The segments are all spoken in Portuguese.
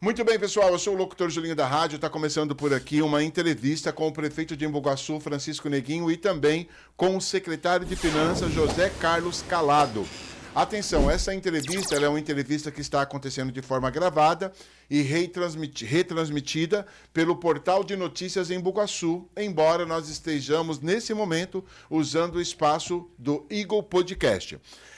Muito bem, pessoal, eu sou o locutor Julinho da Rádio, está começando por aqui uma entrevista com o prefeito de Embu-Guaçu, Francisco Neguinho, e também com o secretário de Finanças, José Carlos Calado. Atenção, essa entrevista ela é uma entrevista que está acontecendo de forma gravada e retransmitida pelo portal de notícias Embu-Guaçu, embora nós estejamos, nesse momento, usando o espaço do Eagle Podcast.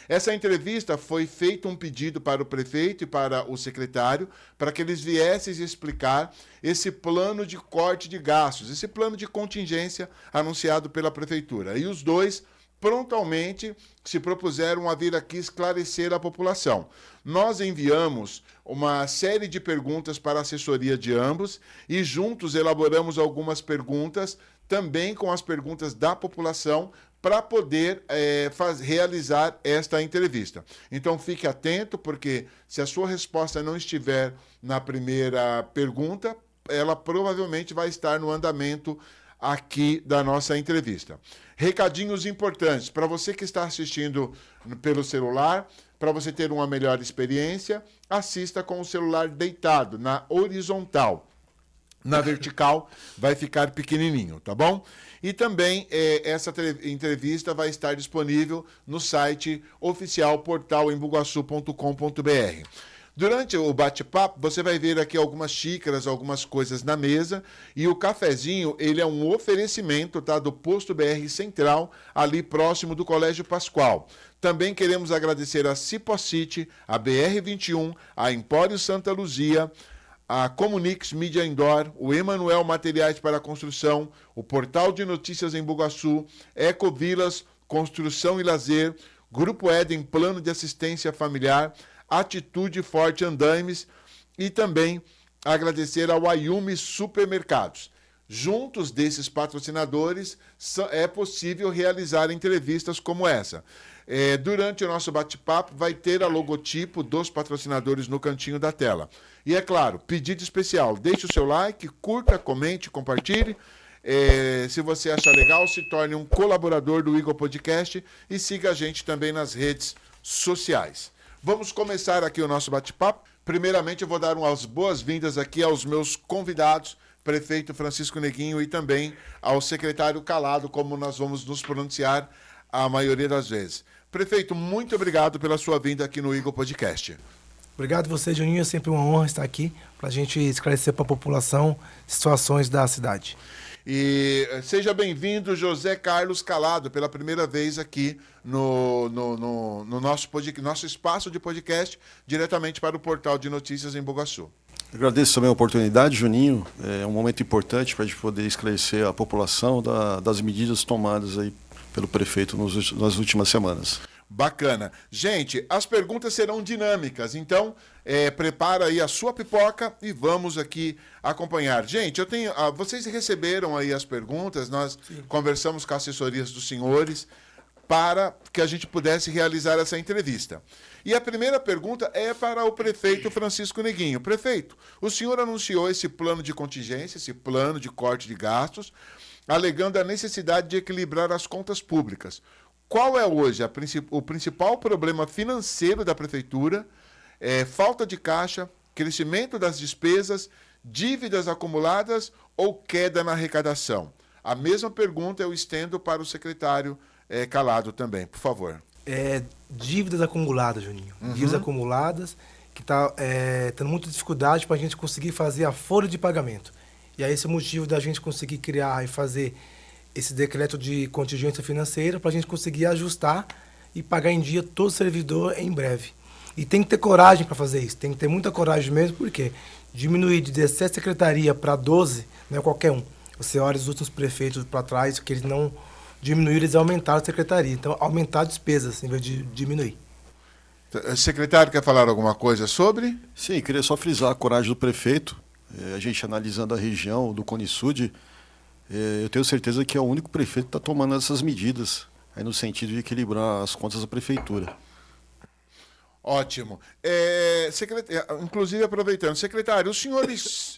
Essa entrevista foi feito um pedido para o prefeito e para o secretário para que eles viessem explicar esse plano de corte de gastos, esse plano de contingência anunciado pela prefeitura. E os dois prontamente se propuseram a vir aqui esclarecer a população. Nós enviamos uma série de perguntas para a assessoria de ambos e juntos elaboramos algumas perguntas, também com as perguntas da população, para poder realizar esta entrevista. Então, fique atento, porque se a sua resposta não estiver na primeira pergunta, ela provavelmente vai estar no andamento aqui da nossa entrevista. Recadinhos importantes para você que está assistindo pelo celular, para você ter uma melhor experiência, assista com o celular deitado, na horizontal. Na vertical vai ficar pequenininho, tá bom? E também essa entrevista vai estar disponível no site oficial portalembuguaçu.com.br. Durante o bate-papo, você vai ver aqui algumas xícaras, algumas coisas na mesa, e o cafezinho, ele é um oferecimento, tá, do Posto BR Central, ali próximo do Colégio Pascoal. Também queremos agradecer a Cipocity, a BR-21, a Empório Santa Luzia, a Comunix Mídia Indoor, o Emanuel Materiais para Construção, o Portal de Notícias Embu-Guaçu, Ecovilas, Construção e Lazer, Grupo Éden, Plano de Assistência Familiar, Atitude Forte Andaimes e também agradecer ao Ayumi Supermercados. Juntos desses patrocinadores, é possível realizar entrevistas como essa. Durante o nosso bate-papo, vai ter a logotipo dos patrocinadores no cantinho da tela. E é claro, pedido especial, deixe o seu like, curta, comente, compartilhe. Se você achar legal, se torne um colaborador do Eagle Podcast e siga a gente também nas redes sociais. Vamos começar aqui o nosso bate-papo. Primeiramente, eu vou dar umas boas-vindas aqui aos meus convidados, prefeito Francisco Neguinho e também ao secretário Calado, como nós vamos nos pronunciar a maioria das vezes. Prefeito, muito obrigado pela sua vinda aqui no Eagle Podcast. Obrigado a você, Juninho. É sempre uma honra estar aqui para a gente esclarecer para a população situações da cidade. E seja bem-vindo, José Carlos Calado, pela primeira vez aqui no nosso espaço de podcast, diretamente para o Portal de Notícias Embu-Guaçu. Agradeço também a oportunidade, Juninho. É um momento importante para a gente poder esclarecer a população das medidas tomadas aí pelo prefeito nas últimas semanas. Bacana. Gente, as perguntas serão dinâmicas, então prepara aí a sua pipoca e vamos aqui acompanhar. Gente, vocês receberam aí as perguntas, nós conversamos com as assessorias dos senhores para que a gente pudesse realizar essa entrevista. E a primeira pergunta é para o prefeito Francisco Neguinho. Prefeito, o senhor anunciou esse plano de contingência, esse plano de corte de gastos, alegando a necessidade de equilibrar as contas públicas. Qual é hoje o principal problema financeiro da prefeitura? Falta de caixa, crescimento das despesas, dívidas acumuladas ou queda na arrecadação? A mesma pergunta eu estendo para o secretário Calado também, por favor. Dívidas acumuladas, Juninho. Dívidas acumuladas que está tendo muita dificuldade para a gente conseguir fazer a folha de pagamento. E aí esse é o motivo da gente conseguir criar e fazer esse decreto de contingência financeira para a gente conseguir ajustar e pagar em dia todo servidor em breve. E tem que ter coragem para fazer isso, tem que ter muita coragem mesmo, porque diminuir de 17 secretarias para 12 não é qualquer um. Você olha os últimos prefeitos para trás, que eles não diminuíram, eles aumentaram a secretaria. Então, aumentar despesas em vez de diminuir. O secretário quer falar alguma coisa sobre? Sim, queria só frisar a coragem do prefeito. A gente analisando a região do Cone Sud, eu tenho certeza que é o único prefeito que está tomando essas medidas, aí no sentido de equilibrar as contas da prefeitura. Ótimo. Inclusive, aproveitando, secretário, os senhores,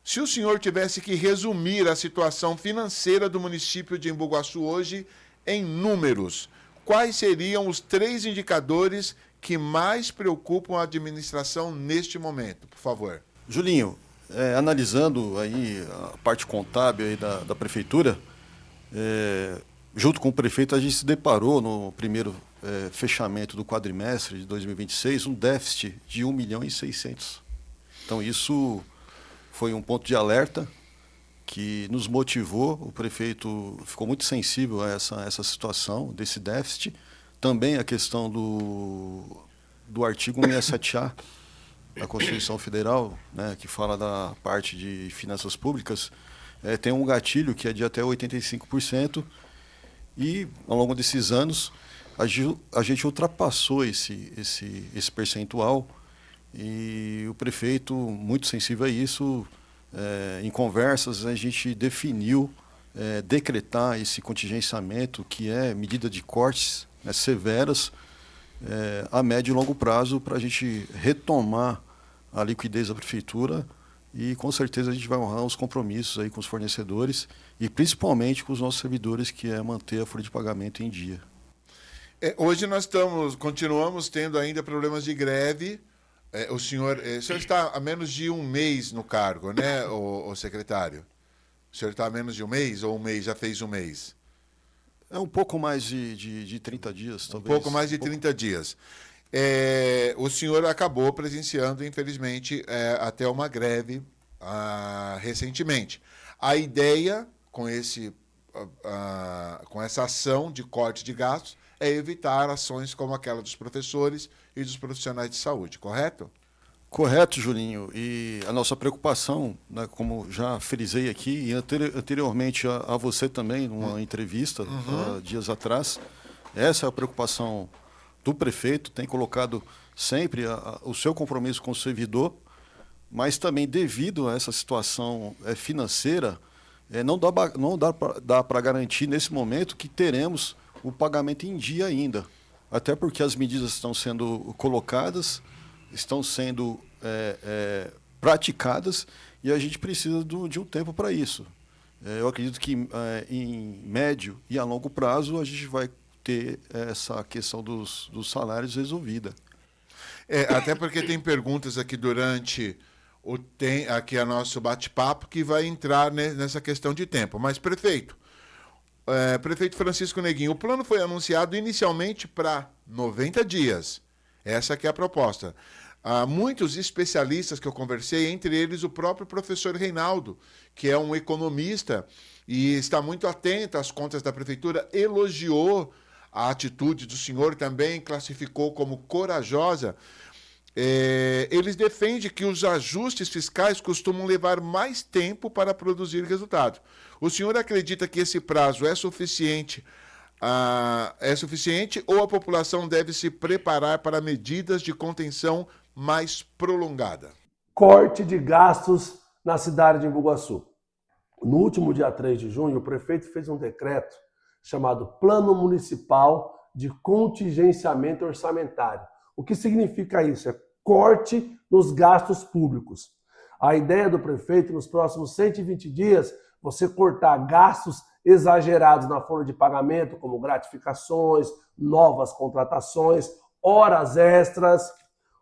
se o senhor tivesse que resumir a situação financeira do município de Embu-Guaçu hoje em números, quais seriam os 3 indicadores que mais preocupam a administração neste momento, por favor? Julinho, analisando aí a parte contábil aí da prefeitura, junto com o prefeito a gente se deparou no primeiro fechamento do quadrimestre de 2026 um déficit de 1.600.000. Então isso foi um ponto de alerta que nos motivou. O prefeito ficou muito sensível a essa situação desse déficit. Também a questão do artigo 167A da Constituição Federal, né, que fala da parte de finanças públicas, tem um gatilho que é de até 85%, e ao longo desses anos a gente ultrapassou esse percentual, e o prefeito, muito sensível a isso, em conversas a gente definiu decretar esse contingenciamento, que é medida de cortes severas a médio e longo prazo, para a gente retomar a liquidez da prefeitura, e com certeza a gente vai honrar os compromissos aí com os fornecedores e principalmente com os nossos servidores, que é manter a folha de pagamento em dia. Hoje nós continuamos tendo ainda problemas de greve. O senhor está há menos de um mês no cargo, né, o secretário? O senhor está há menos de um mês, ou já fez um mês? É um pouco mais de 30 dias, talvez. Um pouco mais de 30 dias. O senhor acabou presenciando, infelizmente, até uma greve recentemente. A ideia com essa ação de corte de gastos é evitar ações como aquela dos professores e dos profissionais de saúde, correto? Correto, Julinho. E a nossa preocupação, né, como já frisei aqui, e anteriormente a você também, numa entrevista, dias atrás, essa é a preocupação do prefeito, tem colocado sempre o seu compromisso com o servidor, mas também devido a essa situação financeira, não dá para garantir nesse momento que teremos o pagamento em dia ainda, até porque as medidas estão sendo colocadas, estão sendo praticadas, e a gente precisa de um tempo para isso. Eu acredito que em médio e a longo prazo a gente vai ter essa questão dos salários resolvida. Até porque tem perguntas aqui durante aqui a nosso bate-papo que vai entrar nessa questão de tempo. Mas, prefeito Francisco Neguinho, o plano foi anunciado inicialmente para 90 dias. Essa que é a proposta. Há muitos especialistas que eu conversei, entre eles o próprio professor Reinaldo, que é um economista e está muito atento às contas da prefeitura, elogiou a atitude do senhor, também classificou como corajosa. Eles defendem que os ajustes fiscais costumam levar mais tempo para produzir resultado. O senhor acredita que esse prazo é suficiente? Ou a população deve se preparar para medidas de contenção mais prolongada? Corte de gastos na cidade de Embu-Guaçu. No último dia 3 de junho, o prefeito fez um decreto chamado Plano Municipal de Contingenciamento Orçamentário. O que significa isso? É corte nos gastos públicos. A ideia do prefeito, nos próximos 120 dias, você cortar gastos exagerados na folha de pagamento, como gratificações, novas contratações, horas extras.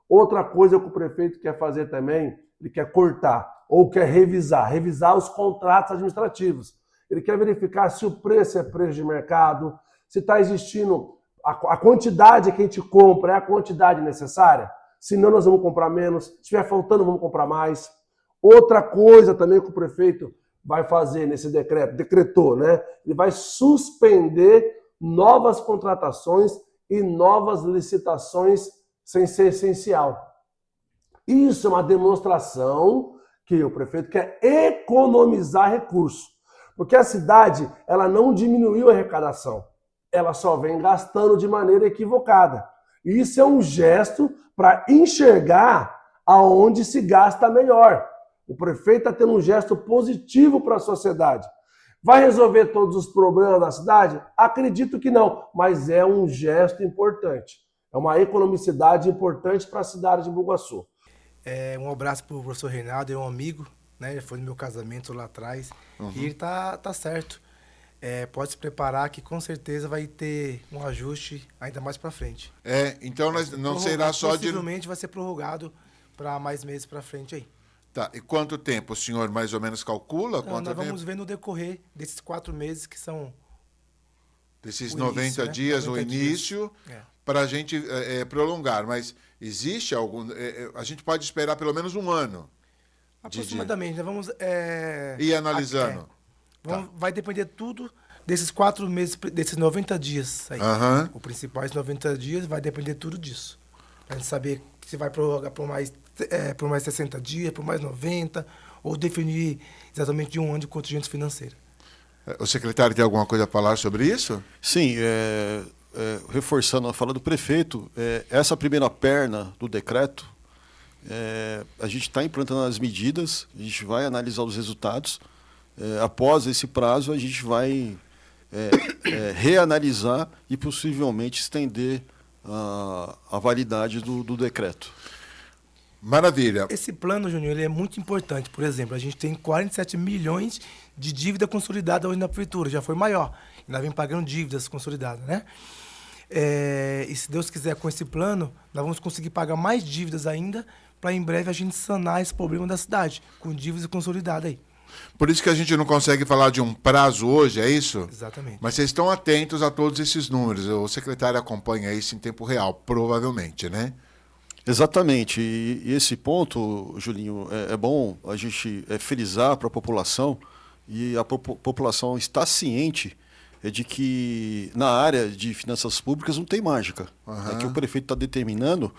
Outra coisa que o prefeito quer fazer também, ele quer cortar ou quer revisar os contratos administrativos. Ele quer verificar se o preço é preço de mercado, se está existindo a quantidade que a gente compra é a quantidade necessária. Senão nós vamos comprar menos, se estiver faltando vamos comprar mais. Outra coisa também que o prefeito vai fazer nesse decretou, né? Ele vai suspender novas contratações e novas licitações sem ser essencial. Isso é uma demonstração que o prefeito quer economizar recursos. Porque a cidade, ela não diminuiu a arrecadação. Ela só vem gastando de maneira equivocada. E isso é um gesto para enxergar aonde se gasta melhor. O prefeito está tendo um gesto positivo para a sociedade. Vai resolver todos os problemas da cidade? Acredito que não, mas é um gesto importante. É uma economicidade importante para a cidade de Embu-Guaçu. Um abraço para o professor Reinaldo, é um amigo, né? Ele foi no meu casamento lá atrás. E ele tá certo. pode se preparar que com certeza vai ter um ajuste ainda mais para frente. Então não será só de... Possivelmente vai ser prorrogado para mais meses para frente aí. Tá, e quanto tempo o senhor mais ou menos calcula? Não, Quanto nós tempo? vamos ver no decorrer desses 4 meses que são Desses o 90 início, né? dias, 90 o início, para a gente prolongar. Mas existe algum... a gente pode esperar pelo menos um ano. Aproximadamente, né? Vamos... Ir analisando. Vai depender tudo desses 4 meses, desses 90 dias aí. Aham. O principal, esses 90 dias, vai depender tudo disso. Pra gente saber se vai prorrogar por mais 60 dias, por mais 90, ou definir exatamente de um ano de contingência financeira. O secretário tem alguma coisa a falar sobre isso? Sim, reforçando a fala do prefeito, essa primeira perna do decreto, a gente está implantando as medidas, a gente vai analisar os resultados. Após esse prazo, a gente vai reanalisar e possivelmente estender a validade do decreto. Maravilha. Esse plano, Júnior, ele é muito importante. Por exemplo, a gente tem 47 milhões de dívida consolidada hoje na prefeitura, já foi maior. E nós vem pagando dívidas consolidadas, né? E se Deus quiser, com esse plano, nós vamos conseguir pagar mais dívidas ainda, para em breve a gente sanar esse problema da cidade, com dívidas consolidadas aí. Por isso que a gente não consegue falar de um prazo hoje, é isso? Exatamente. Mas vocês estão atentos a todos esses números. O secretário acompanha isso em tempo real, provavelmente, né? Exatamente. E esse ponto, Julinho, é bom a gente frisar para a população, e a população está ciente de que na área de finanças públicas não tem mágica. Uhum. Que o prefeito está determinando,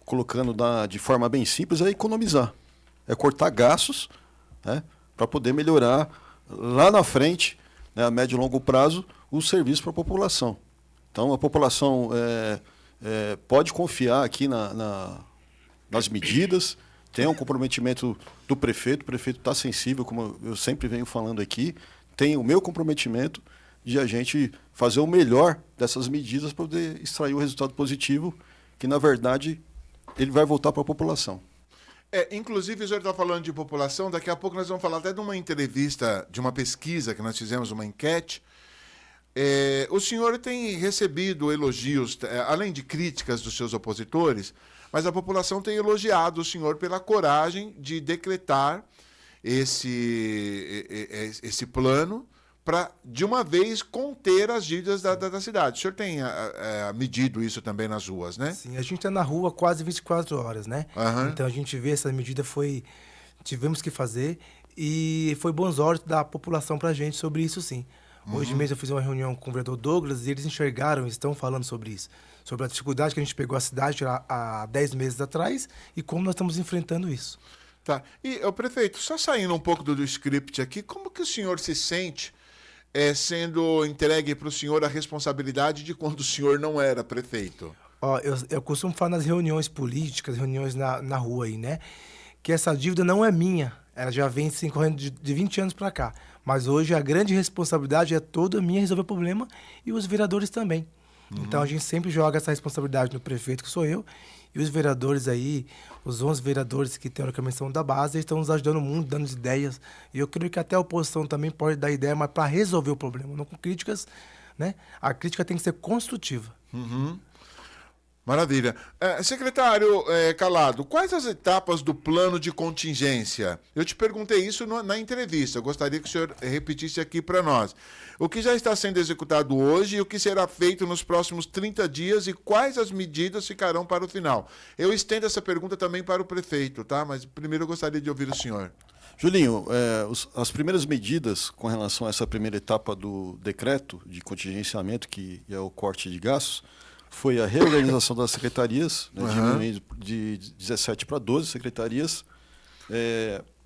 colocando de forma bem simples, é economizar. É cortar gastos, né, para poder melhorar lá na frente, né, a médio e longo prazo, o serviço para a população. Então, a população pode confiar aqui nas medidas, tem um comprometimento do prefeito, o prefeito está sensível, como eu sempre venho falando aqui, tem o meu comprometimento de a gente fazer o melhor dessas medidas para poder extrair o resultado positivo, que, na verdade, ele vai voltar para a população. Inclusive, o senhor está falando de população, daqui a pouco nós vamos falar até de uma entrevista, de uma pesquisa que nós fizemos, uma enquete. O senhor tem recebido elogios, além de críticas dos seus opositores, mas a população tem elogiado o senhor pela coragem de decretar esse plano para, de uma vez, conter as dívidas da cidade. O senhor tem medido isso também nas ruas, né? Sim, a gente está na rua quase 24 horas, né? Uhum. Então a gente vê essa medida tivemos que fazer, e foi bons olhos da população para a gente sobre isso, sim. Hoje mesmo eu fiz uma reunião com o vereador Douglas e eles enxergaram, estão falando sobre isso. Sobre a dificuldade que a gente pegou a cidade há 10 meses atrás e como nós estamos enfrentando isso. Tá. E, prefeito, só saindo um pouco do script aqui, como que o senhor se sente sendo entregue para o senhor a responsabilidade de quando o senhor não era prefeito? Eu costumo falar nas reuniões políticas, reuniões na rua aí, né? Que essa dívida não é minha. Ela já vem correndo de 20 anos para cá. Mas hoje a grande responsabilidade é toda minha resolver o problema e os vereadores também. Então a gente sempre joga essa responsabilidade no prefeito, que sou eu, e os vereadores aí, os 11 vereadores que teoricamente são da base, estão nos ajudando muito, dando ideias. E eu creio que até a oposição também pode dar ideia, mas para resolver o problema, não com críticas, né? A crítica tem que ser construtiva. Uhum. Maravilha. Secretário Calado, quais as etapas do plano de contingência? Eu te perguntei isso na entrevista, eu gostaria que o senhor repetisse aqui para nós. O que já está sendo executado hoje e o que será feito nos próximos 30 dias e quais as medidas ficarão para o final? Eu estendo essa pergunta também para o prefeito, tá? Mas primeiro eu gostaria de ouvir o senhor. Julinho, as primeiras medidas com relação a essa primeira etapa do decreto de contingenciamento, que é o corte de gastos, foi a reorganização das secretarias, né, diminuindo de 17 para 12 secretarias,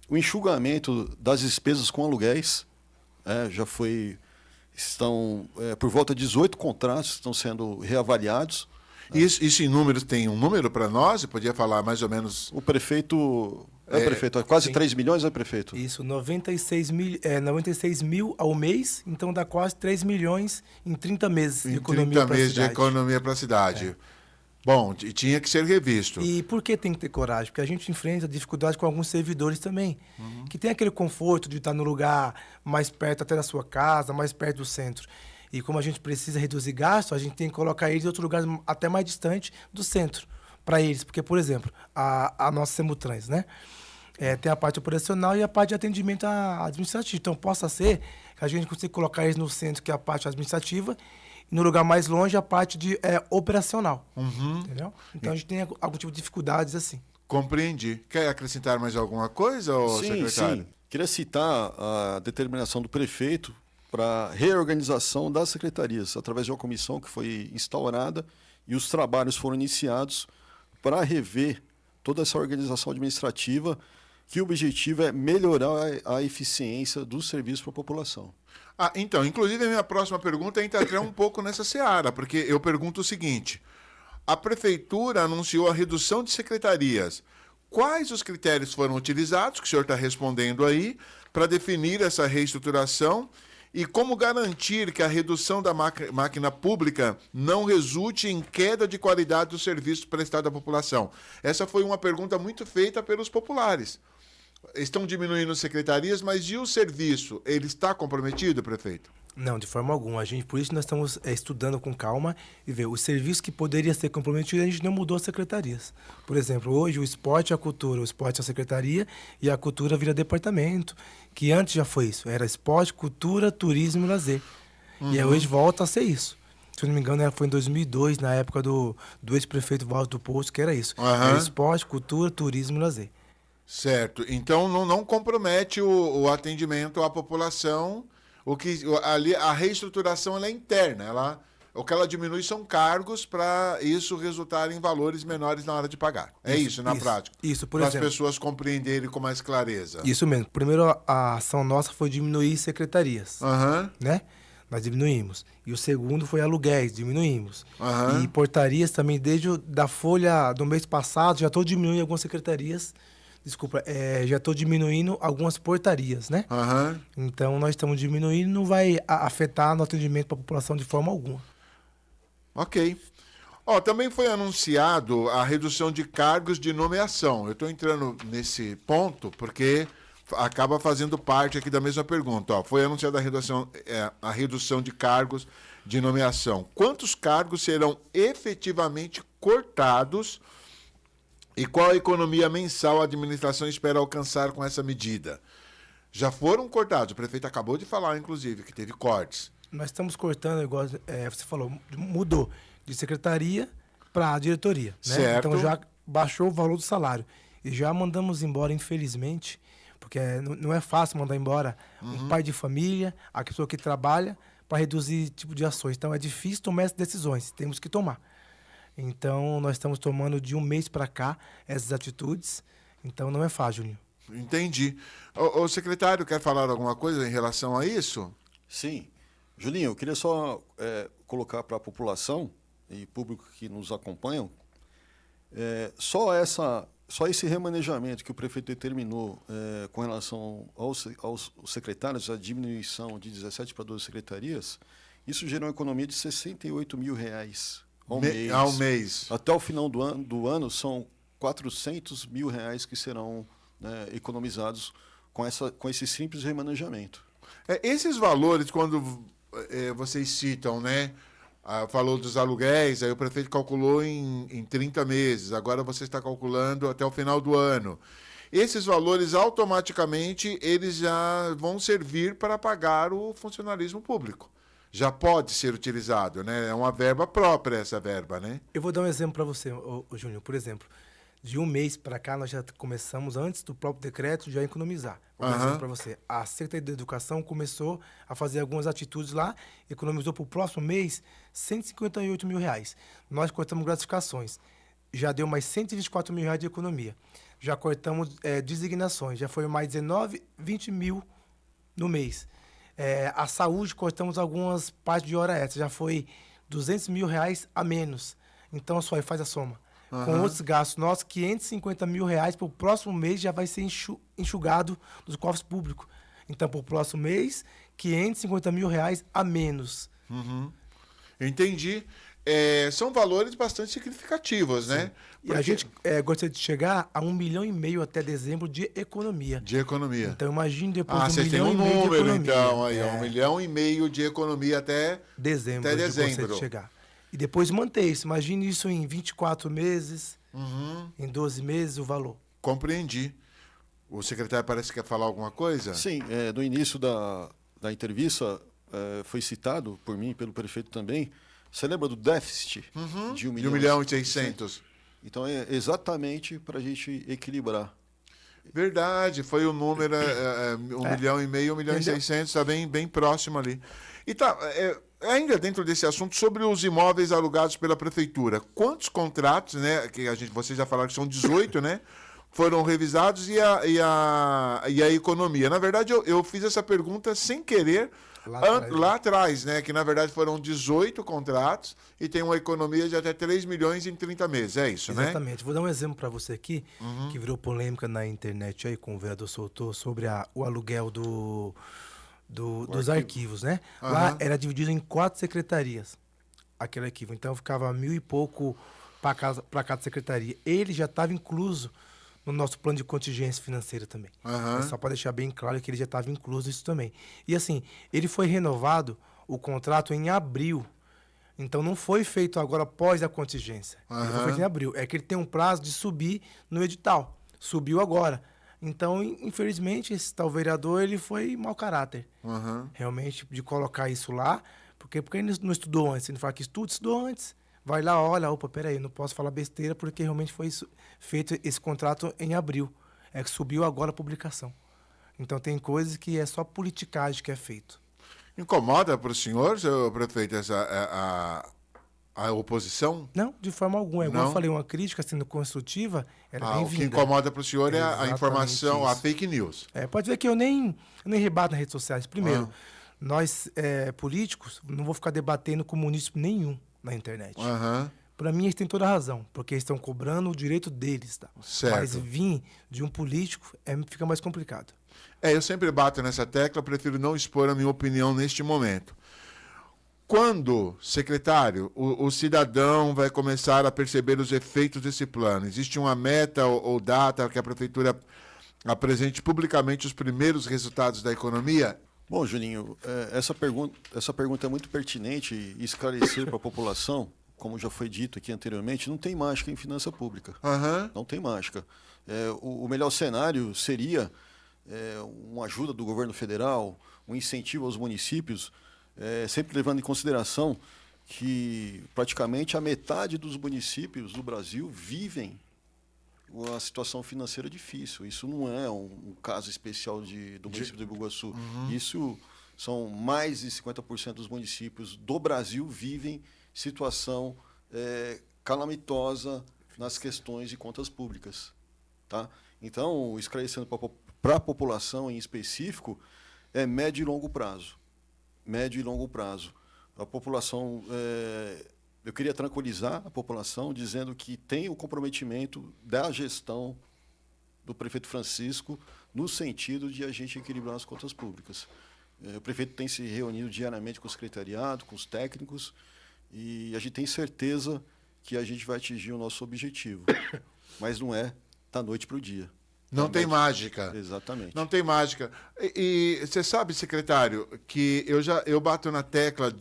o enxugamento das despesas com aluguéis, estão por volta de 18 contratos estão sendo reavaliados. Isso em números, tem um número para nós? Você podia falar mais ou menos? O prefeito... prefeito, quase sim. 3 milhões, prefeito? Isso, 96 mil ao mês, então dá quase 3 milhões em 30 meses de economia para a cidade. De economia para a cidade. Bom, e tinha que ser revisto. E por que tem que ter coragem? Porque a gente enfrenta dificuldade com alguns servidores também, que tem aquele conforto de estar no lugar mais perto até da sua casa, mais perto do centro. E como a gente precisa reduzir gastos, a gente tem que colocar eles em outros lugares até mais distante do centro, para eles. Porque, por exemplo, a nossa Semutrans, né? Tem a parte operacional e a parte de atendimento administrativo. Então, possa ser que a gente consiga colocar eles no centro, que é a parte administrativa, e no lugar mais longe, a parte operacional. Entendeu? Então, a gente tem algum tipo de dificuldades assim. Compreendi. Quer acrescentar mais alguma coisa, ô secretário? Sim. Queria citar a determinação do prefeito para reorganização das secretarias, através de uma comissão que foi instaurada e os trabalhos foram iniciados para rever toda essa organização administrativa, que o objetivo é melhorar a eficiência do serviço para a população. Então, inclusive a minha próxima pergunta entra até um pouco nessa seara, porque eu pergunto o seguinte: a prefeitura anunciou a redução de secretarias. Quais os critérios foram utilizados, que o senhor está respondendo aí, para definir essa reestruturação? E como garantir que a redução da máquina pública não resulte em queda de qualidade do serviço prestado à população? Essa foi uma pergunta muito feita pelos populares. Estão diminuindo as secretarias, mas e o serviço? Ele está comprometido, prefeito? Não, de forma alguma. Por isso nós estamos estudando com calma e ver o serviço que poderia ser comprometido, a gente não mudou as secretarias. Por exemplo, hoje o esporte e a cultura, o esporte é a secretaria e a cultura vira departamento, que antes já foi isso, era esporte, cultura, turismo e lazer. E aí hoje volta a ser isso. Se eu não me engano, foi em 2002, na época do ex-prefeito Walter do Posto, que era isso. Era esporte, cultura, turismo e lazer. Certo. Então não compromete o atendimento à população. Ali a reestruturação ela é interna. O que ela diminui são cargos para isso resultar em valores menores na hora de pagar. Isso na prática. Isso, por exemplo. exemplo. Para as pessoas compreenderem com mais clareza. Isso mesmo. Primeiro, a ação nossa foi diminuir secretarias. Né? Nós diminuímos. E o segundo foi aluguéis, diminuímos. E portarias também, desde da folha do mês passado, já estou diminuindo algumas secretarias. Desculpa, já estou diminuindo algumas portarias, né? Então, nós estamos diminuindo, não vai afetar no atendimento para a população de forma alguma. Ok. Também foi anunciado a redução de cargos de nomeação. Eu estou entrando nesse ponto porque acaba fazendo parte aqui da mesma pergunta. Foi anunciada a redução de cargos de nomeação. Quantos cargos serão efetivamente cortados? E qual a economia mensal a administração espera alcançar com essa medida? Já foram cortados, o prefeito acabou de falar, inclusive, que teve cortes. Nós estamos cortando, igual você falou, mudou de secretaria para diretoria. Né? Certo. Então já baixou o valor do salário. E já mandamos embora, infelizmente, porque não é fácil mandar embora um pai de família, a pessoa que trabalha, para reduzir tipo de ações. Então é difícil tomar essas decisões, temos que tomar. Então, nós estamos tomando de um mês para cá essas atitudes. Então, não é fácil, Juninho. Entendi. O secretário quer falar alguma coisa em relação a isso? Sim. Julinho, eu queria só colocar para a população e público que nos acompanham, só esse remanejamento que o prefeito determinou com relação aos secretários, a diminuição de 17 para 12 secretarias, isso gerou uma economia de R$68 mil. Ao mês. Até o final do ano são R$400 mil que serão economizados com esse simples remanejamento. Esses valores, quando vocês citam, né? Falou dos aluguéis, aí o prefeito calculou em 30 meses, agora você está calculando até o final do ano. Esses valores, automaticamente, eles já vão servir para pagar o funcionalismo público. Já pode ser utilizado, né? É uma verba própria essa verba, né? Eu vou dar um exemplo para você, Júnior. Por exemplo, de um mês para cá, nós já começamos, antes do próprio decreto, já a economizar. Vou dar um exemplo para você. A Secretaria de Educação começou a fazer algumas atitudes lá, economizou para o próximo mês R$158 mil. Nós cortamos gratificações. Já deu mais R$124 mil de economia. Já cortamos designações. Já foi mais 19, 20 mil no mês. A saúde, cortamos algumas partes de hora extra, já foi R$200 mil a menos. Então, só aí faz a soma. Com outros gastos nossos, R$550 mil para o próximo mês já vai ser enxugado dos cofres públicos. Então, para o próximo mês, R$550 mil a menos. Entendi. são valores bastante significativos, né? E a gente gostaria de chegar a 1,5 milhão até dezembro de economia. De economia. Então imagine depois de Vocês 1,5 têm um milhão de número, economia. então, aí, 1,5 milhão de economia até Dezembro. Até a gente gostaria dezembro. de chegar. E depois manter isso. Imagine isso em 24 meses, em 12 meses, o valor. Compreendi. O secretário parece que quer falar alguma coisa? Sim, no início da entrevista foi citado por mim e pelo prefeito também. Você lembra do déficit de 1 De milhão? 1 milhão e 600. Então é exatamente para a gente equilibrar. Verdade, foi o número 1,5 milhão, 1 milhão e 600, está bem próximo ali. E tá, ainda dentro desse assunto, sobre os imóveis alugados pela prefeitura, quantos contratos, né, que vocês já falaram que são 18, né, foram revisados e a economia? Na verdade, eu fiz essa pergunta sem querer lá atrás, né, que na verdade foram 18 contratos e tem uma economia de até 3 milhões em 30 meses, é isso, né? Exatamente. Vou dar um exemplo para você aqui, que virou polêmica na internet aí, com o vereador soltou, sobre o aluguel dos arquivos, né? Lá era dividido em 4 secretarias, aquele arquivo. Então ficava 1.000 e pouco para cada secretaria. Ele já estava incluso no nosso plano de contingência financeira também. É só para deixar bem claro que ele já estava incluso isso também. E assim, ele foi renovado, o contrato, em abril. Então não foi feito agora após a contingência. Ele foi feito em abril. É que ele tem um prazo de subir no edital. Subiu agora. Então, infelizmente, esse tal vereador, ele foi mau caráter. Realmente, de colocar isso lá. Porque ele não estudou antes. Ele fala que estudou antes. Vai lá, olha, opa, peraí, não posso falar besteira porque realmente foi feito esse contrato em abril. É que subiu agora a publicação. Então tem coisas que é só politicagem que é feito. Incomoda para o senhor, seu prefeito, a oposição? Não, de forma alguma. Igual Não? eu falei, uma crítica sendo construtiva, ela é O que bem-vinda. incomoda para o senhor é a Exatamente informação, a isso. fake news. Pode ver que eu nem rebato nas redes sociais. Primeiro, nós políticos não vou ficar debatendo com munícipe nenhum na internet. Para mim, eles têm toda a razão, porque eles estão cobrando o direito deles. Tá? Certo. Mas vir de um político fica mais complicado. Eu sempre bato nessa tecla, prefiro não expor a minha opinião neste momento. Quando, secretário, o cidadão vai começar a perceber os efeitos desse plano? Existe uma meta ou data que a prefeitura apresente publicamente os primeiros resultados da economia? Bom, Juninho, essa pergunta é muito pertinente e esclarecer para a população, como já foi dito aqui anteriormente, não tem mágica em finança pública. Não tem mágica. O melhor cenário seria uma ajuda do governo federal, um incentivo aos municípios, sempre levando em consideração que praticamente a metade dos municípios do Brasil vivem uma situação financeira difícil. Isso não é um caso especial do município de Ibuguaçu. Isso são mais de 50% dos municípios do Brasil vivem situação calamitosa nas questões de contas públicas. Tá? Então, esclarecendo para a população em específico, é médio e longo prazo. Médio e longo prazo. A população... eu queria tranquilizar a população dizendo que tem o comprometimento da gestão do prefeito Francisco no sentido de a gente equilibrar as contas públicas. O prefeito tem se reunido diariamente com o secretariado, com os técnicos, e a gente tem certeza que a gente vai atingir o nosso objetivo. Mas não é da noite para o dia. Não tem mágica. Exatamente. Não tem mágica. E você sabe, secretário, que eu bato na tecla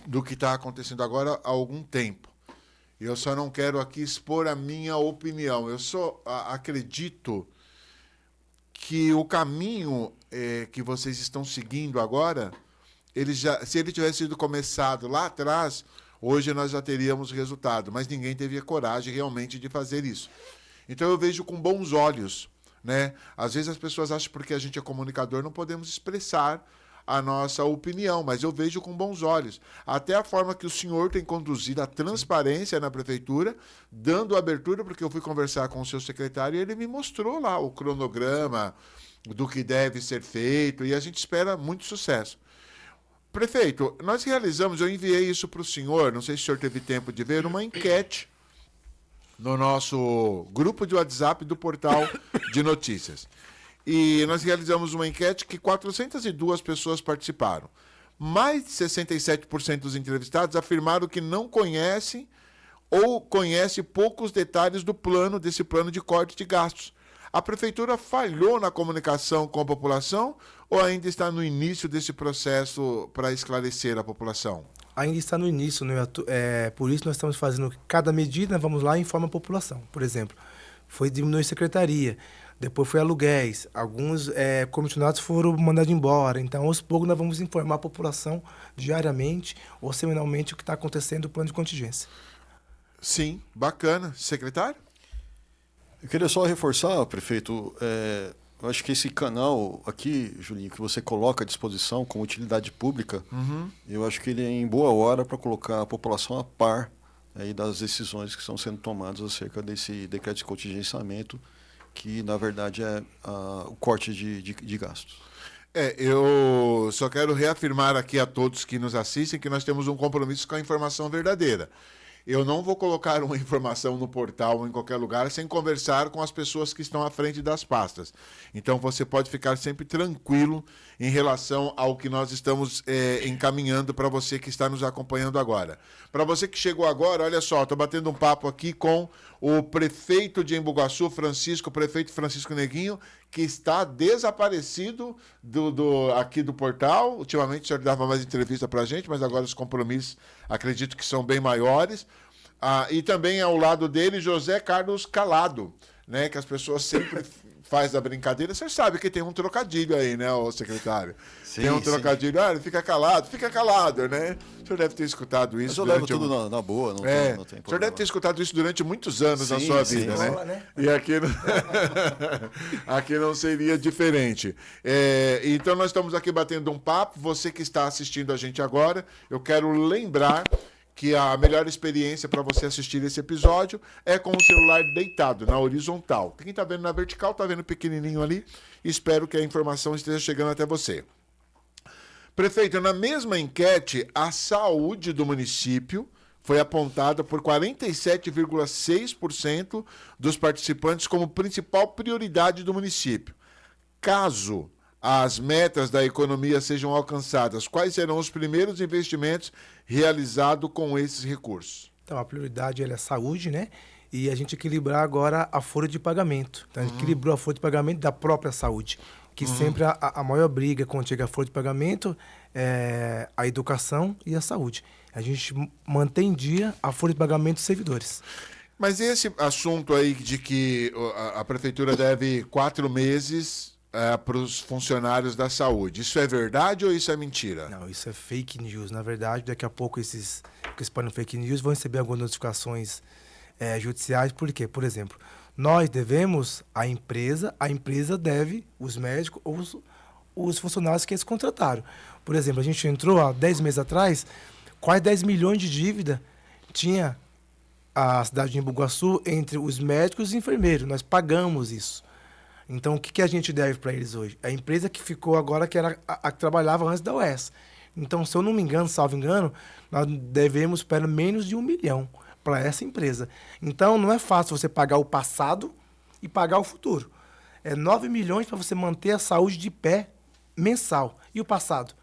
do que está acontecendo agora há algum tempo. Eu só não quero aqui expor a minha opinião. Eu só acredito que o caminho que vocês estão seguindo agora, se ele tivesse sido começado lá atrás, hoje nós já teríamos resultado. Mas ninguém teve a coragem realmente de fazer isso. Então eu vejo com bons olhos, né? Às vezes as pessoas acham que porque a gente é comunicador não podemos expressar a nossa opinião, mas eu vejo com bons olhos. Até a forma que o senhor tem conduzido a transparência na prefeitura, dando abertura, porque eu fui conversar com o seu secretário e ele me mostrou lá o cronograma do que deve ser feito e a gente espera muito sucesso. Prefeito, nós realizamos, eu enviei isso para o senhor, não sei se o senhor teve tempo de ver, uma enquete no nosso grupo de WhatsApp do portal de notícias. E nós realizamos uma enquete que 402 pessoas participaram. mais de 67% dos entrevistados afirmaram que não conhecem ou conhecem poucos detalhes desse plano de corte de gastos. A Prefeitura falhou na comunicação com a população ou ainda está no início desse processo para esclarecer a população? Ainda está no início, né? Por isso nós estamos fazendo cada medida, vamos lá e informa a população. Por exemplo, foi diminuir secretaria, depois foi aluguéis, alguns comissionados foram mandados embora. Então, aos poucos, nós vamos informar a população diariamente ou semanalmente o que está acontecendo no plano de contingência. Sim, bacana. Secretário? Eu queria só reforçar, prefeito, eu acho que esse canal aqui, Julinho, que você coloca à disposição como utilidade pública, eu acho que ele é em boa hora para colocar a população a par aí das decisões que estão sendo tomadas acerca desse decreto de contingenciamento, que na verdade é o corte de gastos. Eu só quero reafirmar aqui a todos que nos assistem que nós temos um compromisso com a informação verdadeira. Eu não vou colocar uma informação no portal ou em qualquer lugar sem conversar com as pessoas que estão à frente das pastas. Então, você pode ficar sempre tranquilo em relação ao que nós estamos encaminhando para você que está nos acompanhando agora. Para você que chegou agora, olha só, estou batendo um papo aqui com o prefeito de Embu Guaçu, o prefeito Francisco Neguinho, que está desaparecido aqui do portal. Ultimamente o senhor dava mais entrevista para a gente, mas agora os compromissos acredito que são bem maiores. E também ao lado dele, José Carlos Calado, né, que as pessoas sempre faz a brincadeira. Você sabe que tem um trocadilho aí, né, ô secretário? Sim, tem um trocadilho, ele fica calado, né? O senhor deve ter escutado isso. Mas eu levo tudo na boa, não tem problema. O senhor deve ter escutado isso durante muitos anos na sua vida, sim. né? E aqui, aqui não seria diferente. Então, nós estamos aqui batendo um papo. Você que está assistindo a gente agora, eu quero lembrar que a melhor experiência para você assistir esse episódio é com o celular deitado, na horizontal. Quem está vendo na vertical, está vendo pequenininho ali. Espero que a informação esteja chegando até você. Prefeito, na mesma enquete, a saúde do município foi apontada por 47,6% dos participantes como principal prioridade do município. Caso as metas da economia sejam alcançadas, quais serão os primeiros investimentos realizados com esses recursos? Então, a prioridade é a saúde, né? E a gente equilibrar agora a folha de pagamento. Então, a gente equilibrou a folha de pagamento da própria saúde, que sempre a maior briga quando chega a folha de pagamento é a educação e a saúde. A gente mantém em dia a folha de pagamento dos servidores. Mas esse assunto aí de que a prefeitura deve 4 meses para os funcionários da saúde, isso é verdade ou isso é mentira? Não, isso é fake news. Na verdade, daqui a pouco esses que espalham fake news vão receber algumas notificações judiciais. Por quê? Por exemplo, nós devemos a empresa deve os médicos ou os funcionários que eles contrataram. Por exemplo, a gente entrou há 10 meses atrás, quase 10 milhões de dívida tinha a cidade de Embu Guaçu entre os médicos e os enfermeiros. Nós pagamos isso. Então, o que a gente deve para eles hoje? A empresa que ficou agora, que era a que trabalhava antes da UES. Então, se eu não me engano, salvo engano, nós devemos pelo menos de 1 milhão para essa empresa. Então, não é fácil você pagar o passado e pagar o futuro. É 9 milhões para você manter a saúde de pé mensal. E o passado?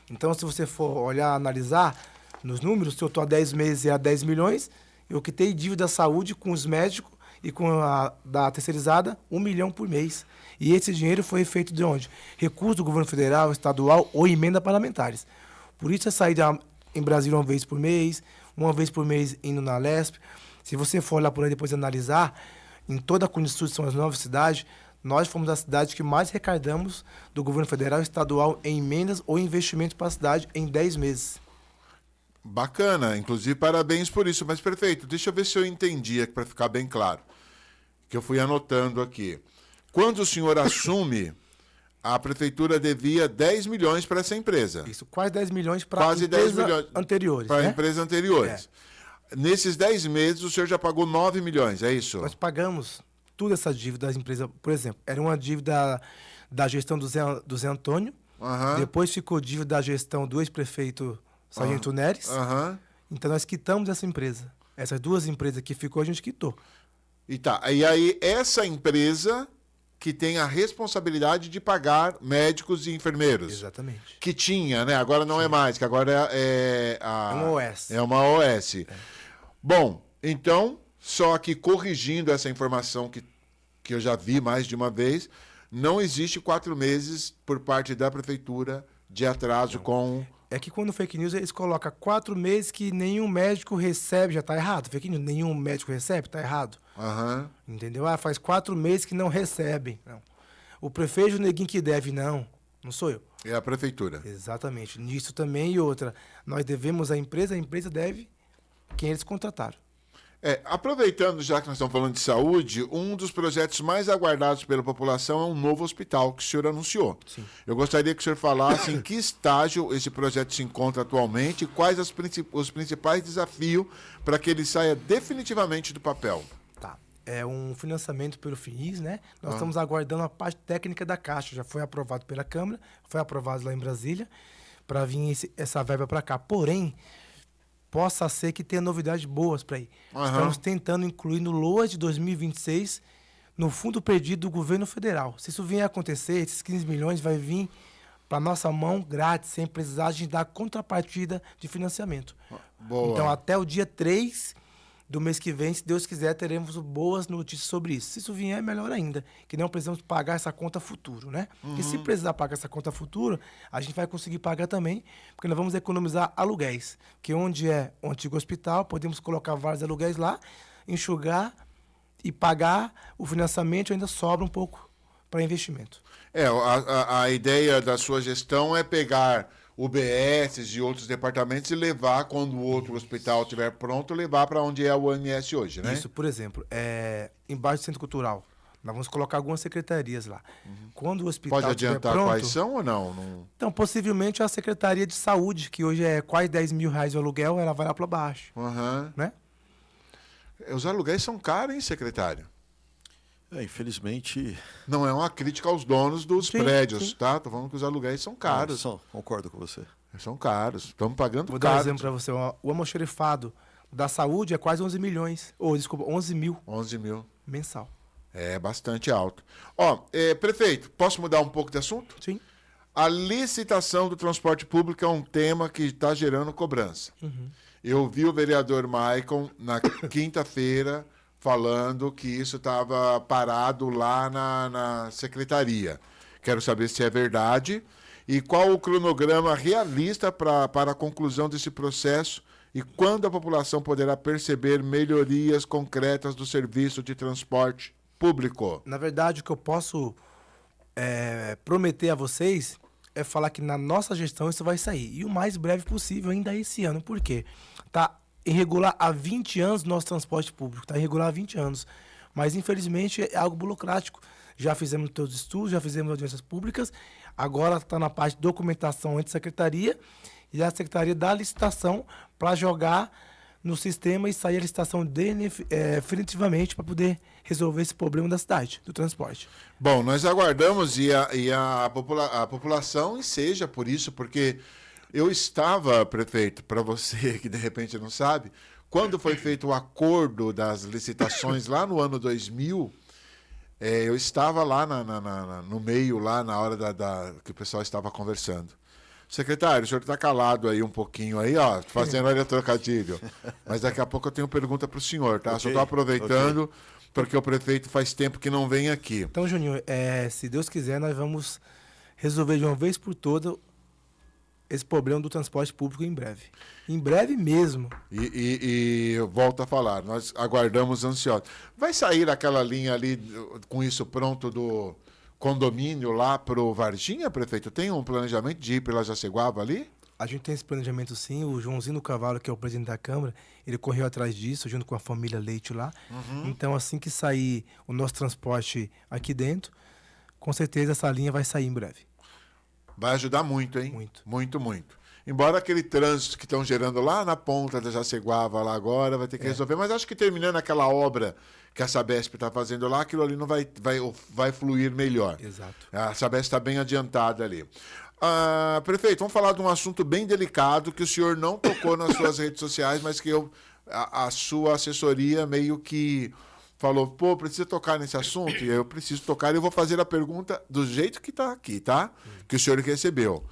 Então, se você for olhar, analisar nos números, se eu estou há 10 meses e há 10 milhões, eu quitei dívida da saúde com os médicos e com a da terceirizada, 1 milhão por mês. E esse dinheiro foi feito de onde? Recurso do governo federal, estadual ou emenda parlamentares. Por isso é sair em Brasília uma vez por mês indo na Lesp. Se você for olhar por aí depois analisar, em toda a Cunisul, são as 9 cidades, nós fomos a cidade que mais arrecadamos do governo federal e estadual em emendas ou investimentos para a cidade em 10 meses. Bacana, inclusive parabéns por isso. Mas, prefeito, deixa eu ver se eu entendi aqui para ficar bem claro, que eu fui anotando aqui. Quando o senhor assume, a prefeitura devia 10 milhões para essa empresa. Isso, quase 10 milhões para empresas anteriores. Para né? empresas anteriores. Nesses 10 meses, o senhor já pagou 9 milhões, é isso? Nós pagamos toda essa dívida das empresas. Por exemplo, era uma dívida da gestão do Zé Antônio, depois ficou dívida da gestão do ex-prefeito Sargento Neres. Então, nós quitamos essa empresa. Essas 2 empresas que ficou, a gente quitou. E aí, essa empresa que tem a responsabilidade de pagar médicos e enfermeiros. Exatamente. Que tinha, né? Agora não é mais, que agora É uma OS. É uma OS. Bom, então, só que corrigindo essa informação que eu já vi mais de uma vez, não existe 4 meses por parte da prefeitura de atraso com... É que quando fake news, eles colocam 4 meses que nenhum médico recebe, já tá errado. Fake news, nenhum médico recebe, tá errado. Aham. Entendeu? Ah, faz 4 meses que não recebem. Não. O prefeito Neguinho que deve, não. Não sou eu. É a prefeitura. Exatamente. Nisso também e outra. Nós devemos à empresa deve quem eles contrataram. Aproveitando, já que nós estamos falando de saúde, um dos projetos mais aguardados pela população é um novo hospital que o senhor anunciou. Sim. Eu gostaria que o senhor falasse em que estágio esse projeto se encontra atualmente e quais os principais desafios para que ele saia definitivamente do papel. Tá. É um financiamento pelo FIIs, né? Nós estamos aguardando a parte técnica da Caixa. Já foi aprovado pela Câmara, foi aprovado lá em Brasília, para vir essa verba para cá. Porém, possa ser que tenha novidades boas para ir. Estamos tentando incluir no LOA de 2026 no fundo perdido do governo federal. Se isso vier a acontecer, esses 15 milhões vai vir para nossa mão grátis, sem precisar de dar contrapartida de financiamento. Boa. Então, até o dia 3 do mês que vem, se Deus quiser, teremos boas notícias sobre isso. Se isso vier, é melhor ainda, que não precisamos pagar essa conta futuro, né? E se precisar pagar essa conta futuro, a gente vai conseguir pagar também, porque nós vamos economizar aluguéis, que onde é o antigo hospital, podemos colocar vários aluguéis lá, enxugar e pagar o financiamento, ainda sobra um pouco para investimento. A ideia da sua gestão é pegar UBS e outros departamentos e levar, quando o outro hospital estiver pronto, levar para onde é o OMS hoje, né? Isso, por exemplo, embaixo do Centro Cultural, nós vamos colocar algumas secretarias lá. Quando o hospital Pode estiver adiantar pronto, quais são ou não? então, possivelmente a Secretaria de Saúde, que hoje é quase 10 mil reais o aluguel, ela vai lá para baixo, né? Os aluguéis são caros, hein, secretário? Infelizmente... Não é uma crítica aos donos dos prédios, sim. tá? Tô falando que os aluguéis são caros. Concordo com você. São caros. Estamos pagando Vou dar um caro. exemplo para você. O almoxerifado da saúde é quase 11 milhões. Desculpa, 11 mil 11 mil. mensal. É bastante alto. Prefeito, posso mudar um pouco de assunto? Sim. A licitação do transporte público é um tema que está gerando cobrança. Eu vi o vereador Maicon na quinta-feira falando que isso estava parado lá na secretaria. Quero saber se é verdade e qual o cronograma realista para a conclusão desse processo e quando a população poderá perceber melhorias concretas do serviço de transporte público. Na verdade, o que eu posso prometer a vocês é falar que na nossa gestão isso vai sair. E o mais breve possível, ainda esse ano. Por quê? Está irregular há 20 anos o nosso transporte público. Está irregular há 20 anos. Mas, infelizmente, é algo burocrático. Já fizemos todos os estudos, já fizemos audiências públicas. Agora está na parte de documentação entre a secretaria e a secretaria da licitação para jogar no sistema e sair a licitação definitivamente para poder resolver esse problema da cidade, do transporte. Bom, nós aguardamos e a população enseja por isso, porque eu estava, prefeito, para você que de repente não sabe, quando foi feito o acordo das licitações lá no ano 2000, eu estava lá no meio, lá na hora que o pessoal estava conversando. Secretário, o senhor está calado aí um pouquinho aí, ó, fazendo olha trocadilho. Mas daqui a pouco eu tenho pergunta para o senhor, tá? Só estou aproveitando porque o prefeito faz tempo que não vem aqui. Então, Juninho, se Deus quiser, nós vamos resolver de uma vez por todas esse problema do transporte público em breve. Em breve mesmo. E eu volto a falar, nós aguardamos ansiosos. Vai sair aquela linha ali com isso pronto do condomínio lá pro Varginha, prefeito? Tem um planejamento de ir pela Jaceguava ali? A gente tem esse planejamento sim. O Joãozinho do Cavalo, que é o presidente da Câmara, ele correu atrás disso, junto com a família Leite lá. Então, assim que sair o nosso transporte aqui dentro, com certeza essa linha vai sair em breve. Vai ajudar muito, hein? Muito. Muito, muito. Embora aquele trânsito que estão gerando lá na ponta da Jaceguava lá agora vai ter que resolver, mas acho que terminando aquela obra que a Sabesp está fazendo lá, aquilo ali não vai fluir melhor. Exato. A Sabesp está bem adiantada ali. Prefeito, vamos falar de um assunto bem delicado que o senhor não tocou nas suas redes sociais, mas que a sua assessoria meio que falou, pô, precisa tocar nesse assunto, e eu preciso tocar, e eu vou fazer a pergunta do jeito que está aqui, tá? Que o senhor recebeu.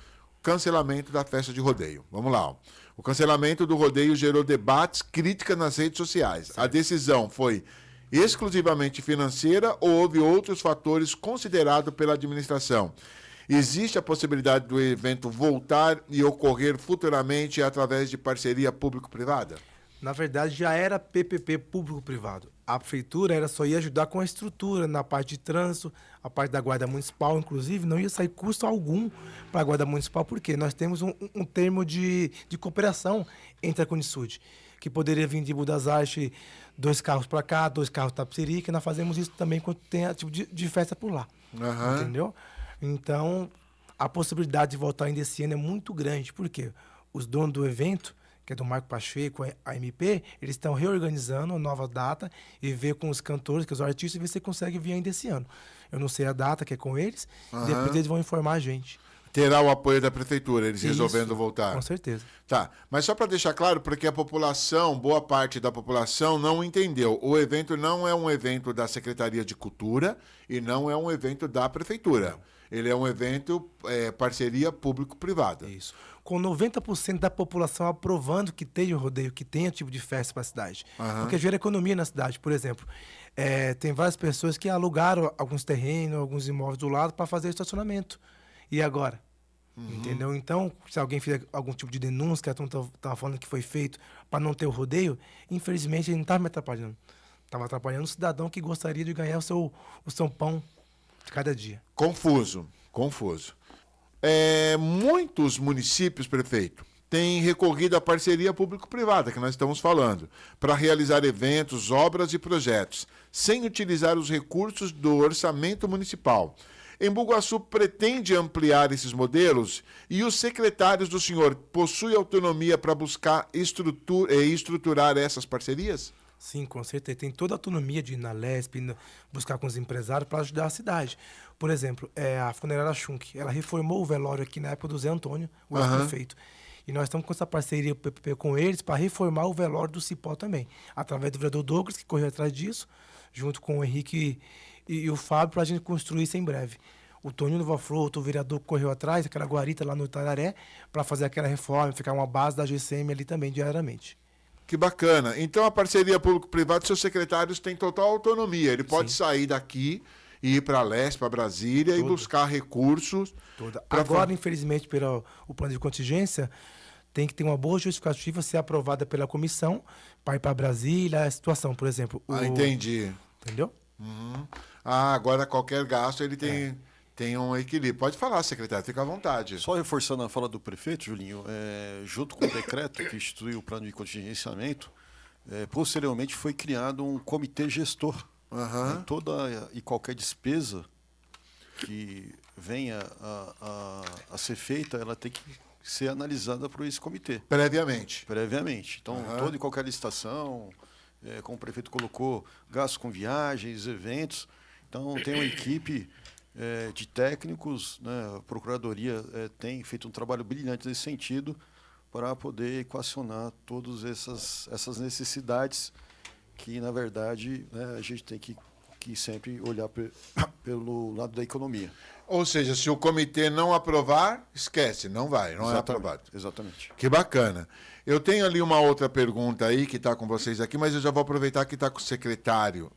Cancelamento da festa de rodeio. Vamos lá. Ó. O cancelamento do rodeio gerou debates, críticas nas redes sociais. Certo. A decisão foi exclusivamente financeira ou houve outros fatores considerados pela administração? Existe a possibilidade do evento voltar e ocorrer futuramente através de parceria público-privada? Na verdade, já era PPP público-privado. A prefeitura era só ia ajudar com a estrutura, na parte de trânsito, a parte da guarda municipal, inclusive, não ia sair custo algum para a guarda municipal, porque nós temos um termo de cooperação entre a Conisud, que poderia vir de Budas Artes 2 carros para cá, 2 carros para Tapsirica, e nós fazemos isso também quando tem tipo de festa por lá, entendeu? Então, a possibilidade de voltar ainda esse ano é muito grande, porque os donos do evento, que é do Marco Pacheco, a MP, eles estão reorganizando a nova data e ver com os cantores, que os artistas, e ver se consegue vir ainda esse ano. Eu não sei a data que é com eles, depois eles vão informar a gente. Terá o apoio da prefeitura, eles Isso, resolvendo voltar. Com certeza. Tá, mas só para deixar claro, porque a população, boa parte da população não entendeu. O evento não é um evento da Secretaria de Cultura e não é um evento da prefeitura. Ele é um evento parceria público-privada. Isso. Com 90% da população aprovando que tenha o rodeio, que tenha tipo de festa para a cidade. Porque gera economia na cidade. Por exemplo, tem várias pessoas que alugaram alguns terrenos, alguns imóveis do lado para fazer estacionamento. E agora? Entendeu? Então, se alguém fizer algum tipo de denúncia, que a turma estava falando que foi feito para não ter o rodeio, infelizmente ele não estava me atrapalhando. Estava atrapalhando o cidadão que gostaria de ganhar o seu pão de cada dia. Confuso. Muitos municípios, prefeito, têm recorrido à parceria público-privada, que nós estamos falando, para realizar eventos, obras e projetos, sem utilizar os recursos do orçamento municipal. Embu-Guaçu pretende ampliar esses modelos e os secretários do senhor possuem autonomia para buscar estruturar essas parcerias? Sim, com certeza. Tem toda a autonomia de ir na LESP, buscar com os empresários para ajudar a cidade. Por exemplo, a funerária Schunk, ela reformou o velório aqui na época do Zé Antônio, o ex-prefeito. E nós estamos com essa parceria PPP com eles para reformar o velório do Cipó também, através do vereador Douglas, que correu atrás disso, junto com o Henrique e o Fábio, para a gente construir isso em breve. O Toninho Nova Flor, outro vereador que correu atrás, aquela guarita lá no Itararé, para fazer aquela reforma, ficar uma base da GCM ali também diariamente. Que bacana. Então, a parceria público-privada, seus secretários têm total autonomia. Ele pode sair daqui e ir para a Leste, para Brasília e buscar recursos. Agora, infelizmente, pelo o plano de contingência, tem que ter uma boa justificativa, ser aprovada pela comissão, para ir para Brasília, a situação, por exemplo. Entendi. Entendeu? Agora qualquer gasto ele tem um equilíbrio. Pode falar, secretário, fica à vontade. Só reforçando a fala do prefeito, Julinho, junto com o decreto que instituiu o plano de contingenciamento, posteriormente foi criado um comitê gestor. Toda e qualquer despesa que venha a ser feita, ela tem que ser analisada por esse comitê. Previamente. Então, toda e qualquer licitação, como o prefeito colocou, gastos com viagens, eventos. Então, tem uma equipe de técnicos, né? A Procuradoria tem feito um trabalho brilhante nesse sentido para poder equacionar todas essas necessidades que, na verdade, né, a gente tem que sempre olhar pelo lado da economia. Ou seja, se o comitê não aprovar, esquece, não vai, não é aprovado. Exatamente. Que bacana. Eu tenho ali uma outra pergunta aí que está com vocês aqui, mas eu já vou aproveitar que está com o secretário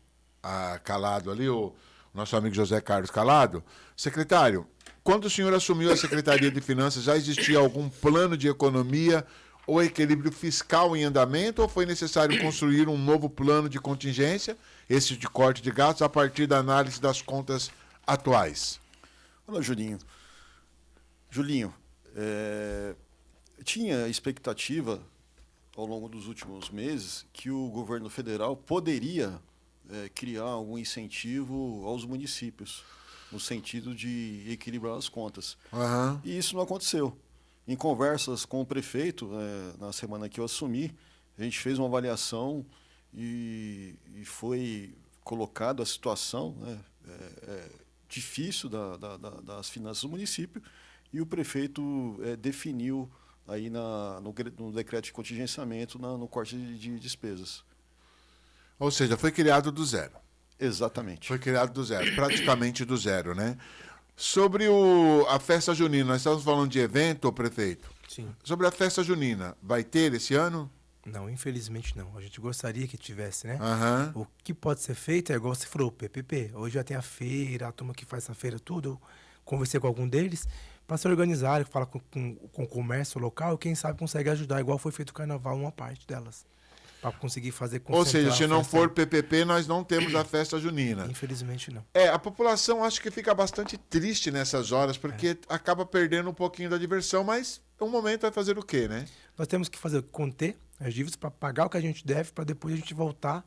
Calado ali, o nosso amigo José Carlos Calado. Secretário, quando o senhor assumiu a Secretaria de Finanças, já existia algum plano de economia ou equilíbrio fiscal em andamento, ou foi necessário construir um novo plano de contingência, esse de corte de gastos, a partir da análise das contas atuais? Olha, Julinho, tinha expectativa, ao longo dos últimos meses, que o governo federal poderia criar algum incentivo aos municípios, no sentido de equilibrar as contas. E isso não aconteceu. Em conversas com o prefeito, na semana que eu assumi, a gente fez uma avaliação e foi colocado a situação difícil das finanças do município, e o prefeito definiu aí no decreto de contingenciamento no corte de despesas. Ou seja, foi criado do zero. Exatamente. Foi criado do zero, praticamente do zero, né? Sobre a festa junina, nós estamos falando de evento, prefeito? Sim. Sobre a festa junina, vai ter esse ano? Não, infelizmente não. A gente gostaria que tivesse, né? Aham. O que pode ser feito é igual você falou, PPP. Hoje já tem a feira, a turma que faz essa feira tudo. Eu conversei com algum deles para se organizarem, falar com o comércio local, quem sabe consegue ajudar, igual foi feito o carnaval, uma parte delas. Para conseguir fazer Ou seja, concentrar se a não festa. for PPP, nós não temos a festa junina. Infelizmente não. A população acho que fica bastante triste nessas horas, porque acaba perdendo um pouquinho da diversão, mas um momento vai fazer o quê, né? Nós temos que conter as dívidas para pagar o que a gente deve, para depois a gente voltar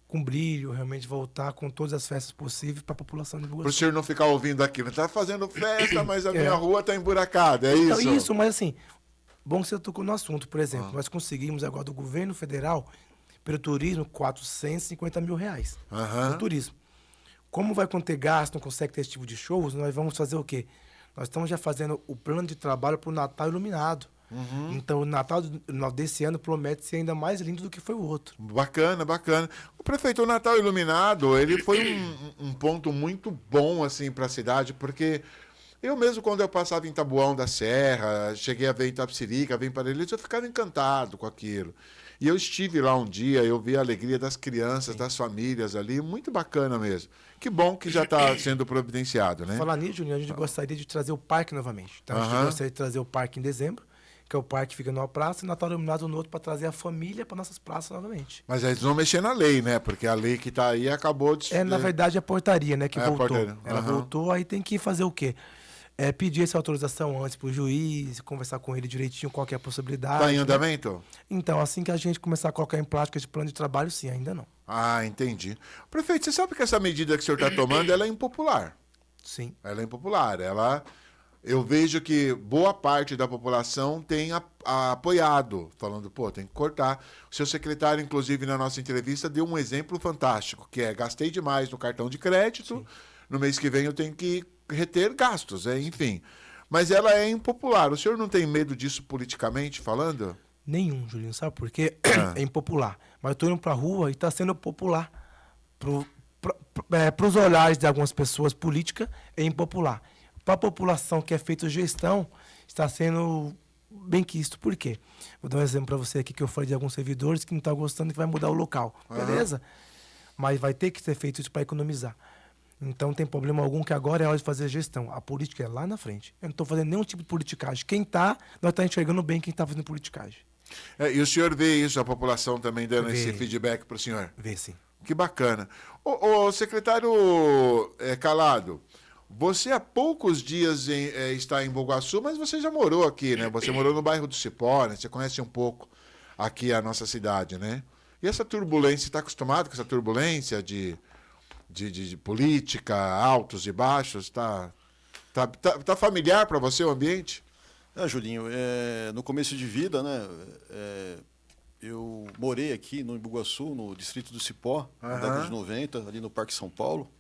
com brilho, realmente voltar com todas as festas possíveis para a população de Boa Para o senhor não ficar ouvindo aquilo. Tá fazendo festa, mas a minha É. rua tá emburacada, é Então, isso? isso, mas assim, bom que você tocou no assunto, por exemplo, nós conseguimos agora do governo federal, pelo turismo, R$450 mil. Aham. No turismo. Como vai conter gasto, não consegue ter esse tipo de shows, nós vamos fazer o quê? Nós estamos já fazendo o plano de trabalho para o Natal iluminado. Então, o Natal desse ano promete ser ainda mais lindo do que foi o outro. Bacana, bacana. O prefeito, o Natal Iluminado, ele foi um ponto muito bom, assim, para a cidade, porque eu mesmo, quando eu passava em Taboão da Serra, cheguei a ver em Itapecerica, ver em Parelheiros, eu ficava encantado com aquilo. E eu estive lá um dia, eu vi a alegria das crianças, das famílias ali, muito bacana mesmo. Que bom que já está sendo providenciado, né? Falar nisso, Juninho, a gente gostaria de trazer o parque novamente. Então, a gente Aham. gostaria de trazer o parque em dezembro, que é o parque que fica numa praça, e Natal Iluminado no outro, para trazer a família para nossas praças novamente. Mas eles vão mexer na lei, né? Porque a lei que está aí acabou de... Na verdade, a portaria, né, que É, a voltou. portaria. Ela Aham. voltou, aí tem que fazer o quê? Pedir essa autorização antes para o juiz, conversar com ele direitinho qual que é a possibilidade. Está em né? andamento? Então, assim que a gente começar a colocar em prática esse plano de trabalho, sim, ainda não. Ah, entendi. Prefeito, você sabe que essa medida que o senhor está tomando, ela é impopular. Sim. Ela é impopular. Eu vejo que boa parte da população tem apoiado, falando, pô, tem que cortar. O seu secretário, inclusive, na nossa entrevista, deu um exemplo fantástico, que é, gastei demais no cartão de crédito, no mês que vem eu tenho que reter gastos, enfim. Mas ela é impopular. O senhor não tem medo disso politicamente falando? Nenhum, Julinho, sabe por quê? É impopular. Mas eu tô indo pra rua e está sendo popular. Para os olhares de algumas pessoas, política é impopular. Para a população que é feita gestão, está sendo bem quisto. Por quê? Vou dar um exemplo para você aqui que eu falei de alguns servidores que não estão gostando e que vai mudar o local. Beleza? Mas vai ter que ser feito isso para economizar. Então não tem problema algum que agora é hora de fazer gestão. A política é lá na frente. Eu não estou fazendo nenhum tipo de politicagem. Nós estamos enxergando bem quem está fazendo politicagem. E o senhor vê isso, a população também dando Vê. esse feedback para o senhor? Vê sim. Que bacana. Ô, secretário Calado, você há poucos dias está em Bogaçu, mas você já morou aqui, né? Você morou no bairro do Cipó, né? Você conhece um pouco aqui a nossa cidade, né? E essa turbulência, você está acostumado com essa turbulência de política, altos e baixos? Tá familiar para você o ambiente? Julinho, no começo de vida, né, eu morei aqui no Imbuguaçu, no distrito do Cipó, na década de 90, ali no Parque São Paulo.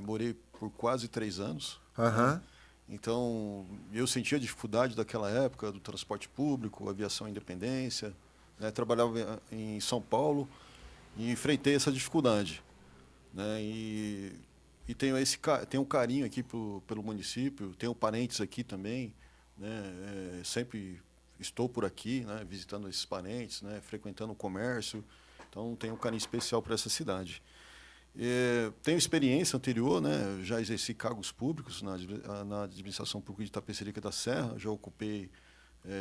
Morei por quase 3 anos. Aham. Então, eu sentia a dificuldade daquela época do transporte público, aviação independência. Trabalhava em São Paulo e enfrentei essa dificuldade. Né, e tenho um carinho aqui pelo município, tenho parentes aqui também. Né, sempre estou por aqui, né, visitando esses parentes, né, frequentando o comércio. Então, tenho um carinho especial para essa cidade. Tenho experiência anterior, né, já exerci cargos públicos na administração pública de Itapecerica da Serra, já ocupei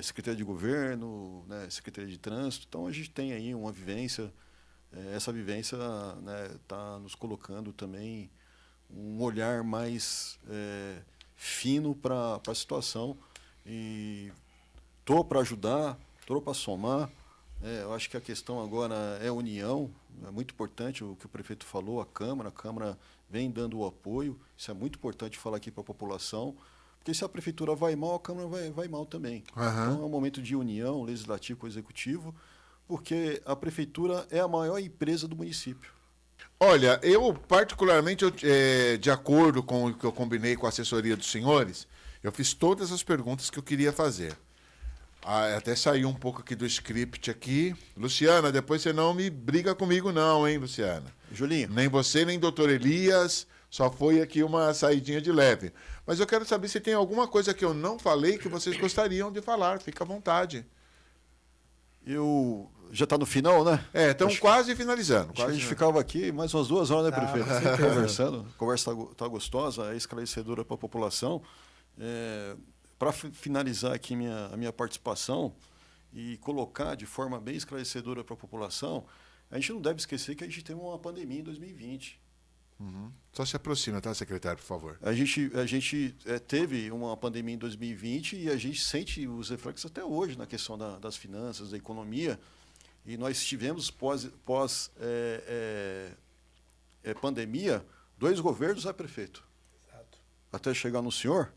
Secretaria de Governo, né, Secretaria de Trânsito. Então, a gente tem aí uma vivência. Essa vivência está nos colocando também um olhar mais fino para a situação. E estou para ajudar, estou para somar. Eu acho que a questão agora é união. É muito importante o que o prefeito falou, a Câmara vem dando o apoio. Isso é muito importante falar aqui para a população, porque se a Prefeitura vai mal, a Câmara vai mal também. Então é um momento de união, legislativo com o executivo, porque a Prefeitura é a maior empresa do município. Olha, eu particularmente, de acordo com o que eu combinei com a assessoria dos senhores, eu fiz todas as perguntas que eu queria fazer. Até saiu um pouco aqui do script aqui. Luciana, depois você não me briga comigo não, hein, Luciana? Julinho. Nem você, nem doutor Elias. Só foi aqui uma saidinha de leve. Mas eu quero saber se tem alguma coisa que eu não falei que vocês gostariam de falar. Fica à vontade. Eu... Já está no final, né? Estamos quase finalizando. A gente ficava aqui mais umas 2 horas, né, prefeito? Conversando. A conversa está gostosa, é esclarecedora para a população. Para finalizar aqui a minha participação e colocar de forma bem esclarecedora para a população, a gente não deve esquecer que a gente teve uma pandemia em 2020. Só se aproxima, tá, secretário, por favor. A gente teve uma pandemia em 2020 e a gente sente os reflexos até hoje na questão das finanças, da economia. E nós tivemos, pós pandemia, 2 governos, prefeito? Exato. Até chegar no senhor.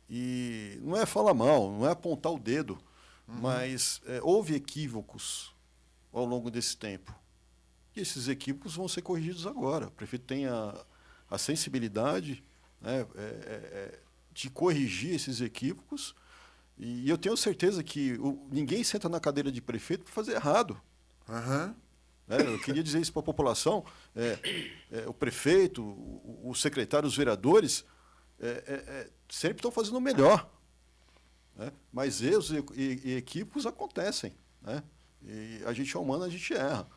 E não é falar mal, não é apontar o dedo, mas houve equívocos ao longo desse tempo. E esses equívocos vão ser corrigidos agora. O prefeito tem a sensibilidade, né, de corrigir esses equívocos. E eu tenho certeza que ninguém senta na cadeira de prefeito para fazer errado. Eu queria dizer isso para a população. O prefeito, o secretário, os vereadores sempre estão fazendo o melhor. Né? Mas erros e equívocos acontecem. Né? E a gente é humano, a gente erra.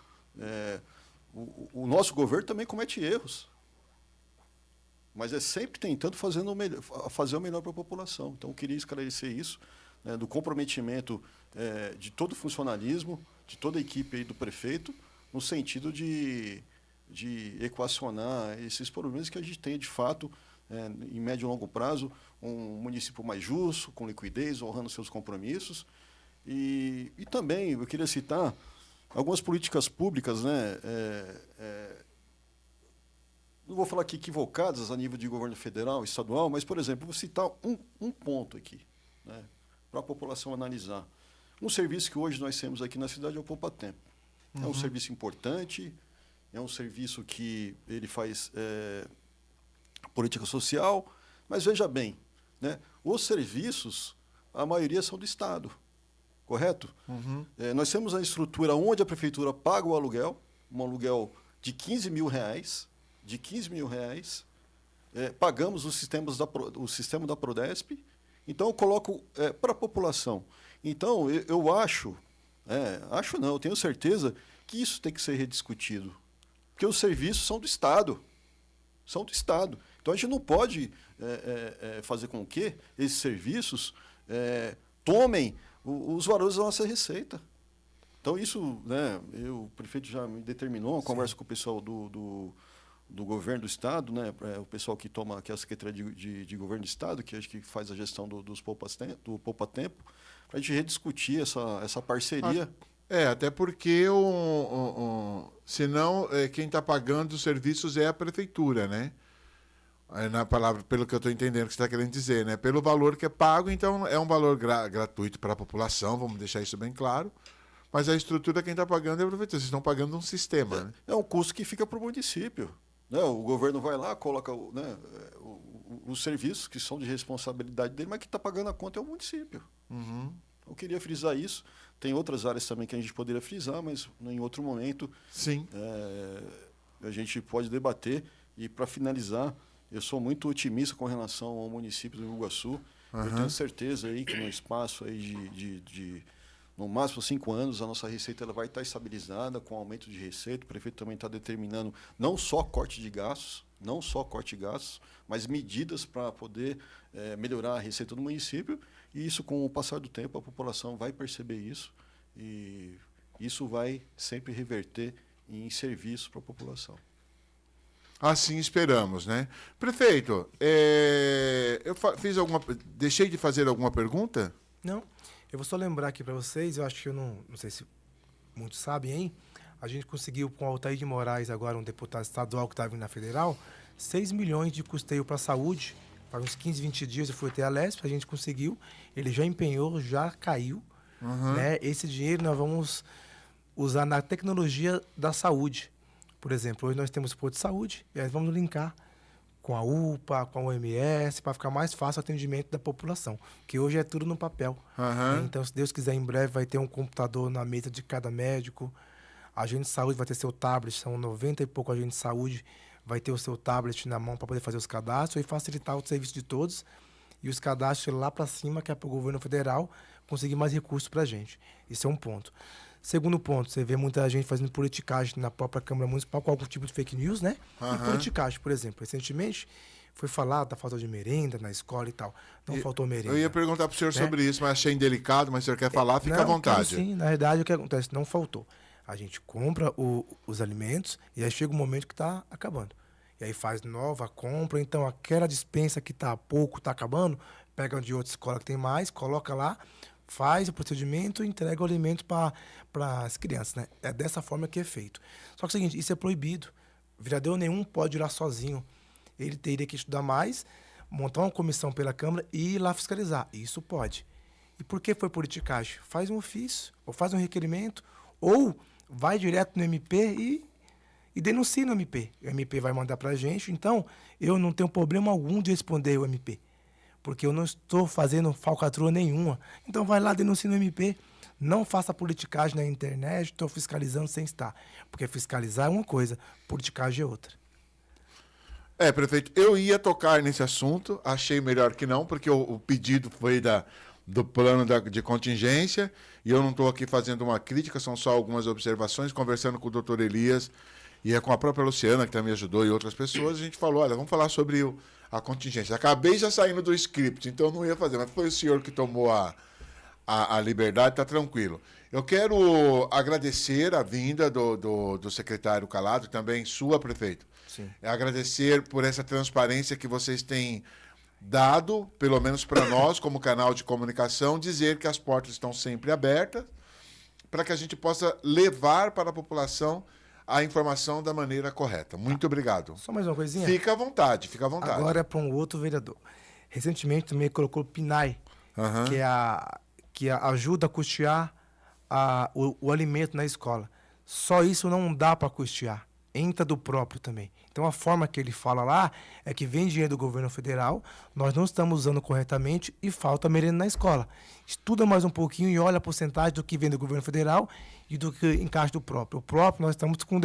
O nosso governo também comete erros. Mas é sempre tentando fazer o melhor para a população. Então, eu queria esclarecer isso, né, do comprometimento de todo o funcionalismo, de toda a equipe aí do prefeito, no sentido de equacionar esses problemas que a gente tem, de fato, em médio e longo prazo, um município mais justo, com liquidez, honrando seus compromissos. E também, eu queria citar algumas políticas públicas, né, não vou falar que equivocadas a nível de governo federal, estadual, mas, por exemplo, vou citar um ponto aqui, né, para a população analisar. Um serviço que hoje nós temos aqui na cidade é o Poupa Tempo. É um serviço importante, é um serviço que ele faz política social, mas veja bem, né, os serviços, a maioria são do Estado, correto? Nós temos a estrutura onde a prefeitura paga o aluguel, um aluguel de R$15 mil, pagamos o sistema da Prodesp, então eu coloco para a população. Então, eu acho não, eu tenho certeza que isso tem que ser rediscutido, porque os serviços são do Estado. Então, a gente não pode fazer com que esses serviços tomem os valores da nossa receita. Então, isso, né, o prefeito já me determinou, uma conversa com o pessoal do governo do Estado, né, o pessoal que é a Secretaria de Governo do Estado, que acho que faz a gestão do Poupa Tempo, para a gente rediscutir essa parceria. Até porque senão quem está pagando os serviços é a prefeitura, né? Na palavra, pelo que eu estou entendendo que você está querendo dizer, né? Pelo valor que é pago, então é um valor gratuito para a população, vamos deixar isso bem claro. Mas a estrutura quem está pagando é a prefeitura. Vocês estão pagando um sistema, né? É um custo que fica para o município. Né? O governo vai lá, coloca os serviços que são de responsabilidade dele, mas quem está pagando a conta é o município. Eu queria frisar isso. Tem outras áreas também que a gente poderia frisar, mas em outro momento Sim. A gente pode debater. E, para finalizar, eu sou muito otimista com relação ao município do Rio Iguaçu. Eu tenho certeza aí que no espaço aí de no máximo 5 anos, a nossa receita ela vai estar estabilizada com aumento de receita. O prefeito também está determinando não só corte de gastos, mas medidas para poder melhorar a receita do município. E isso, com o passar do tempo, a população vai perceber isso. E isso vai sempre reverter em serviço para a população. Assim esperamos, né? Prefeito, deixei de fazer alguma pergunta? Não. Eu vou só lembrar aqui para vocês, eu acho que eu não sei se muitos sabem, hein? A gente conseguiu, com o Altair de Moraes, agora um deputado estadual que está vindo na federal, 6 milhões de custeio para a saúde. Faz uns 15, 20 dias eu fui até a Lesp, a gente conseguiu. Ele já empenhou, já caiu. Né? Esse dinheiro nós vamos usar na tecnologia da saúde. Por exemplo, hoje nós temos o posto de saúde e nós vamos linkar com a UPA, com a OMS, para ficar mais fácil o atendimento da população. Porque hoje é tudo no papel. Aham. Então, se Deus quiser, em breve vai ter um computador na mesa de cada médico. A agente de saúde vai ter seu tablet, são 90 e pouco agentes de saúde, vai ter o seu tablet na mão para poder fazer os cadastros e facilitar o serviço de todos. E os cadastros lá para cima, que é para o governo federal, conseguir mais recursos para a gente. Isso é um ponto. Segundo ponto, você vê muita gente fazendo politicagem na própria Câmara Municipal com algum tipo de fake news, né? E politicagem, por exemplo. Recentemente foi falado da falta de merenda na escola e tal. Não faltou merenda. Eu ia perguntar para o senhor sobre isso, mas achei indelicado, mas se o senhor quer falar, fica à vontade. Sim, na verdade o que acontece? Não faltou. A gente compra os alimentos e aí chega um momento que está acabando. E aí faz nova compra, então aquela dispensa que está pouco, está acabando, pega de outra escola que tem mais, coloca lá, faz o procedimento e entrega o alimento para as crianças, né? É dessa forma que é feito. Só que é o seguinte, isso é proibido. Vereador nenhum pode ir lá sozinho. Ele teria que estudar mais, montar uma comissão pela Câmara e ir lá fiscalizar. Isso pode. E por que foi politicagem? Faz um ofício, ou faz um requerimento, ou vai direto no MP e denuncia no MP. O MP vai mandar para a gente, então eu não tenho problema algum de responder o MP. Porque eu não estou fazendo falcatrua nenhuma. Então vai lá, denuncia no MP. Não faça politicagem na internet, estou fiscalizando sem estar. Porque fiscalizar é uma coisa, politicagem é outra. Prefeito, eu ia tocar nesse assunto, achei melhor que não, porque o pedido foi do plano de contingência, e eu não estou aqui fazendo uma crítica, são só algumas observações, conversando com o doutor Elias e com a própria Luciana, que também me ajudou, e outras pessoas, a gente falou, olha, vamos falar sobre a contingência. Acabei já saindo do script, então eu não ia fazer, mas foi o senhor que tomou a liberdade, está tranquilo. Eu quero agradecer a vinda do secretário Calado, também sua, prefeito. Sim. Agradecer por essa transparência que vocês têm dado, pelo menos para nós, como canal de comunicação, dizer que as portas estão sempre abertas para que a gente possa levar para a população a informação da maneira correta. Muito obrigado. Só mais uma coisinha? Fica à vontade, fica à vontade. Agora é para um outro vereador. Recentemente também colocou o PNAE, que ajuda a custear o alimento na escola. Só isso não dá para custear. Entra do próprio também. Então, a forma que ele fala lá é que vem dinheiro do governo federal, nós não estamos usando corretamente e falta merenda na escola. Estuda mais um pouquinho e olha a porcentagem do que vem do governo federal e do que encaixa do próprio. O próprio, nós estamos com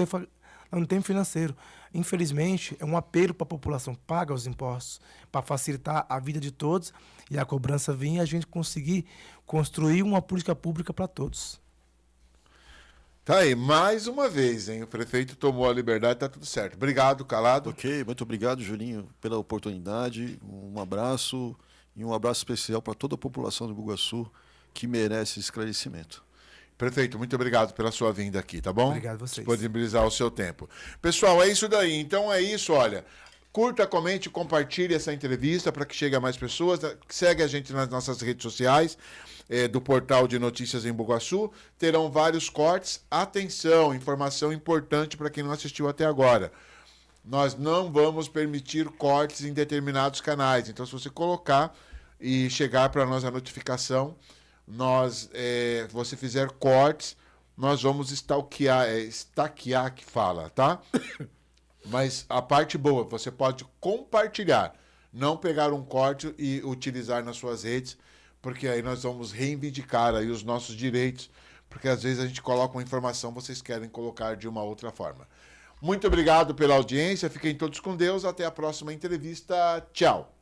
não tem financeiro. Infelizmente, é um apelo para a população, paga os impostos, para facilitar a vida de todos e a cobrança vir e a gente conseguir construir uma política pública para todos. Tá aí, mais uma vez, hein? O prefeito tomou a liberdade, tá tudo certo. Obrigado, Calado. Ok, muito obrigado, Julinho, pela oportunidade. Um abraço e um abraço especial para toda a população do Bugaçu que merece esclarecimento. Prefeito, muito obrigado pela sua vinda aqui, tá bom? Obrigado a vocês. Disponibilizar o seu tempo. Pessoal, é isso daí. Então é isso, olha. Curta, comente, compartilhe essa entrevista para que chegue a mais pessoas. Segue a gente nas nossas redes sociais, do portal de notícias em Bugaçu. Terão vários cortes. Atenção, informação importante para quem não assistiu até agora. Nós não vamos permitir cortes em determinados canais. Então, se você colocar e chegar para nós a notificação, você fizer cortes, nós vamos estaquear que fala, tá? Mas a parte boa, você pode compartilhar, não pegar um corte e utilizar nas suas redes, porque aí nós vamos reivindicar aí os nossos direitos, porque às vezes a gente coloca uma informação, vocês querem colocar de uma outra forma. Muito obrigado pela audiência, fiquem todos com Deus, até a próxima entrevista, tchau!